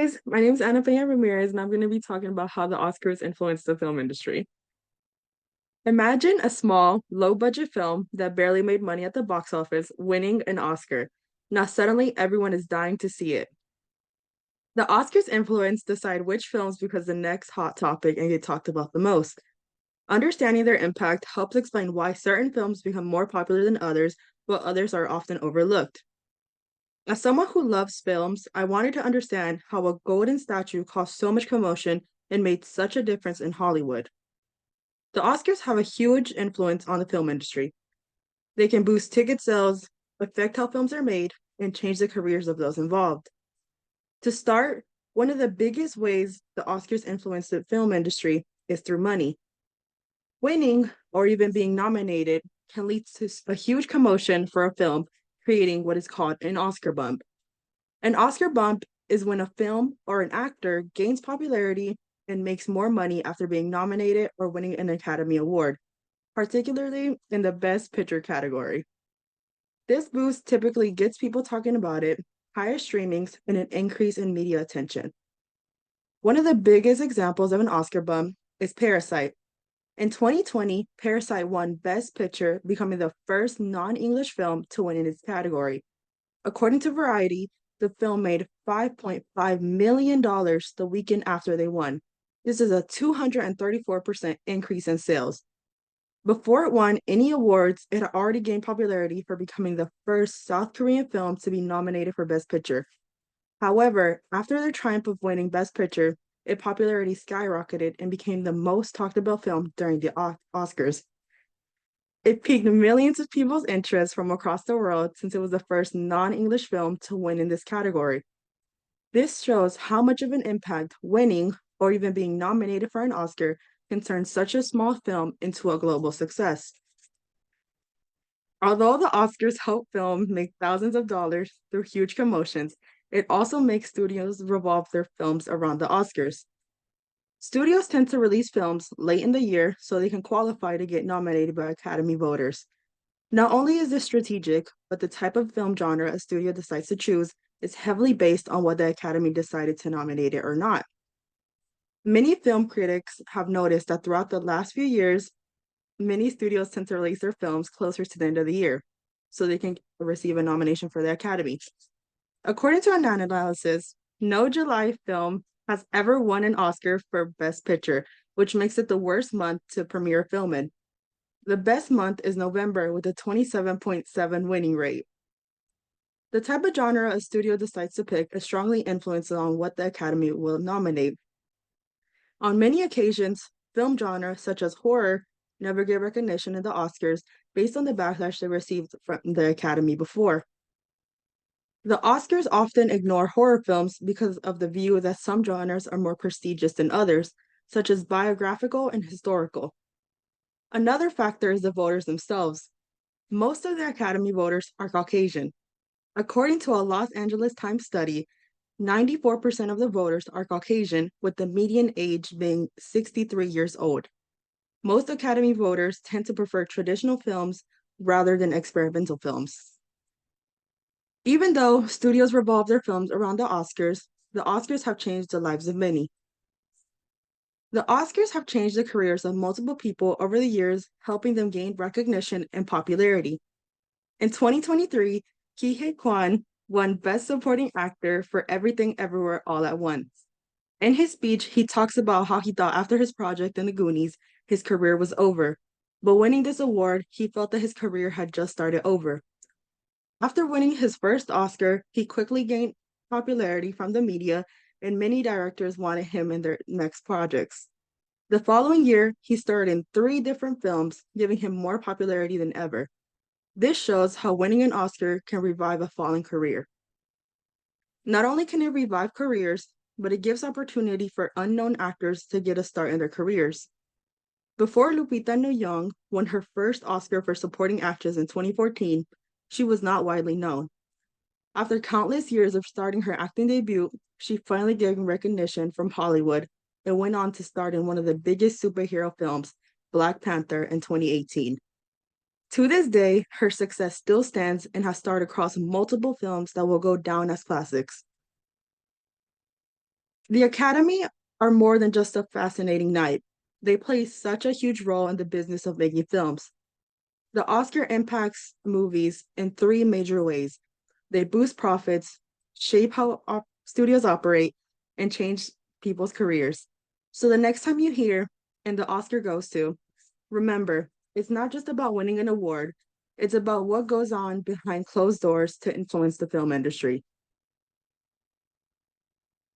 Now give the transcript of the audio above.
guys, my name is Pena Ramirez, and I'm going to be talking about how the Oscars influenced the film industry. Imagine a small, low-budget film that barely made money at the box office winning an Oscar. Now suddenly everyone is dying to see it. The Oscars influence decide which films become the next hot topic and get talked about the most. Understanding their impact helps explain why certain films become more popular than others, while others are often overlooked. As someone who loves films, I wanted to understand how a golden statue caused so much commotion and made such a difference in Hollywood. The Oscars have a huge influence on the film industry. They can boost ticket sales, affect how films are made, and change the careers of those involved. To start, one of the biggest ways the Oscars influence the film industry is through money. Winning or even being nominated can lead to a huge commotion for a film, creating what is called an Oscar bump. An Oscar bump is when a film or an actor gains popularity and makes more money after being nominated or winning an Academy Award, particularly in the Best Picture category. This boost typically gets people talking about it, higher streamings, and an increase in media attention. One of the biggest examples of an Oscar bump is Parasite. In 2020, Parasite won Best Picture, becoming the first non-English film to win in its category. According to Variety, the film made $5.5 million the weekend after they won. This is a 234% increase in sales. Before it won any awards, it had already gained popularity for becoming the first South Korean film to be nominated for Best Picture. However, after their triumph of winning Best Picture, its popularity skyrocketed and became the most talked about film during the Oscars. It piqued millions of people's interest from across the world since it was the first non-English film to win in this category. This shows how much of an impact winning or even being nominated for an Oscar can turn such a small film into a global success. Although the Oscars help film make thousands of dollars through huge commotions, it also makes studios revolve their films around the Oscars. Studios tend to release films late in the year so they can qualify to get nominated by Academy voters. Not only is this strategic, but the type of film genre a studio decides to choose is heavily based on what the Academy decided to nominate it or not. Many film critics have noticed that throughout the last few years, many studios tend to release their films closer to the end of the year so they can receive a nomination for the Academy. According to an analysis, no July film has ever won an Oscar for Best Picture, which makes it the worst month to premiere a film in. The best month is November with a 27.7 winning rate. The type of genre a studio decides to pick is strongly influenced on what the Academy will nominate. On many occasions, film genres such as horror never get recognition in the Oscars based on the backlash they received from the Academy before. The Oscars often ignore horror films because of the view that some genres are more prestigious than others, such as biographical and historical. Another factor is the voters themselves. Most of the Academy voters are Caucasian. According to a Los Angeles Times study, 94% of the voters are Caucasian, with the median age being 63 years old. Most Academy voters tend to prefer traditional films rather than experimental films. Even though studios revolve their films around the Oscars have changed the lives of many. The Oscars have changed the careers of multiple people over the years, helping them gain recognition and popularity. In 2023, Ke Huy Quan won Best Supporting Actor for Everything Everywhere All at Once. In his speech, he talks about how he thought after his project in the Goonies, his career was over. But winning this award, he felt that his career had just started over. After winning his first Oscar, he quickly gained popularity from the media, and many directors wanted him in their next projects. The following year, he starred in 3 different films, giving him more popularity than ever. This shows how winning an Oscar can revive a fallen career. Not only can it revive careers, but it gives opportunity for unknown actors to get a start in their careers. Before Lupita Nyong'o won her first Oscar for supporting actress in 2014, she was not widely known. After countless years of starting her acting debut, she finally gained recognition from Hollywood and went on to star in one of the biggest superhero films, Black Panther, in 2018. To this day, her success still stands and has starred across multiple films that will go down as classics. The Academy are more than just a fascinating night. They play such a huge role in the business of making films. The Oscar impacts movies in three major ways. They boost profits, shape how studios operate, and change people's careers. So the next time you hear, and the Oscar goes to, remember, it's not just about winning an award, it's about what goes on behind closed doors to influence the film industry.